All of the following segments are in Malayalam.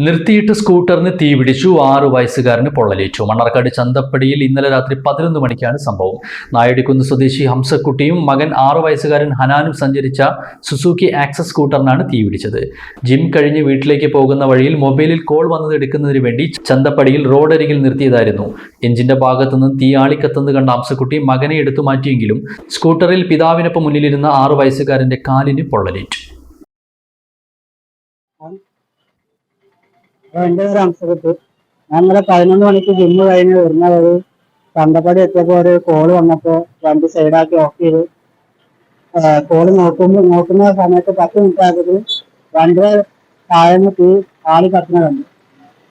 നിർത്തിയിട്ട് സ്കൂട്ടറിന് തീപിടിച്ചു. 6 വയസ്സുകാരന് പൊള്ളലേറ്റു. മണ്ണാർക്കാട് ചന്തപ്പടിയിൽ ഇന്നലെ രാത്രി 11 മണിക്കാണ് സംഭവം. നായടിക്കുന്ന് സ്വദേശി ഹംസക്കുട്ടിയും മകൻ 6 വയസ്സുകാരൻ ഹനാനും സഞ്ചരിച്ച സുസുക്കി ആക്സസ് സ്കൂട്ടറിനാണ് തീപിടിച്ചത്. ജിം കഴിഞ്ഞ് വീട്ടിലേക്ക് പോകുന്ന വഴിയിൽ മൊബൈലിൽ കോൾ വന്നത് എടുക്കുന്നതിന് വേണ്ടി ചന്തപ്പടിയിൽ റോഡരികിൽ നിർത്തിയതായിരുന്നു. എഞ്ചിന്റെ ഭാഗത്തുനിന്ന് തീ ആളിക്കത്തുന്നത് കണ്ട ഹംസക്കുട്ടി മകനെ എടുത്തു മാറ്റിയെങ്കിലും സ്കൂട്ടറിൽ പിതാവിനൊപ്പം മുന്നിലിരുന്ന 6 വയസ്സുകാരന്റെ കാലിന് പൊള്ളലേറ്റു. എന്റെ പേര് ഹംസക്കുട്ടി. ഞാൻ ഇന്നലെ 11 മണിക്ക് ജിമ്മ് കഴിഞ്ഞ് വരുന്ന വഴി ചന്തപ്പടി എത്തിയപ്പോൾ ഒരു കോള് വന്നപ്പോൾ വണ്ടി സൈഡാക്കി ഓഫ് ചെയ്ത് കോള് നോക്കുന്ന സമയത്ത് 10 മിനിറ്റ് ആയപ്പോൾ വണ്ടിയുടെ താഴെന്ന് തീ ആളി കത്തുന്ന കണ്ടു.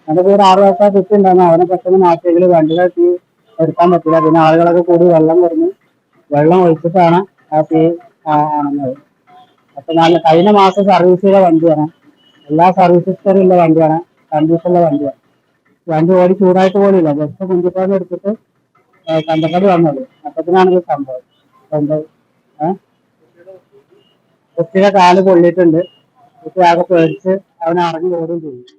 എൻ്റെ പേര് 6 വയസ്സായ കുട്ടി ഉണ്ടായിരുന്നു. അവനെ പെട്ടെന്ന് മാറ്റിയെങ്കിൽ വണ്ടിയുടെ തീ എടുക്കാൻ പറ്റില്ല. പിന്നെ ആളുകളൊക്കെ കൂടി വെള്ളം ഒഴിച്ചിട്ടാണ് ആ തീ ആണെന്നത്. അപ്പൊ ഞാൻ കഴിഞ്ഞ മാസം സർവീസ് ചെയ്ത വണ്ടിയാണ്. എല്ലാ സർവീസ് ഹിസ്റ്ററിയുള്ള വണ്ടിയാണ്, കണ്ടീഷനുള്ള വണ്ടിയാണ്. വണ്ടി ഓടി ചൂടായിട്ട് പോലില്ല. ജസ്റ്റ് കുഞ്ചിപ്പാട് എടുത്തിട്ട് ചന്തപ്പടി വന്നത്. അപ്പത്തിനാണ് ഈ സംഭവം. കുട്ടിയുടെ കാല് പൊള്ളിയിട്ടുണ്ട്. കുട്ടി ആകെ പേടിച്ച് അവനെ ഇറങ്ങി ഓടുകയും ചെയ്യും.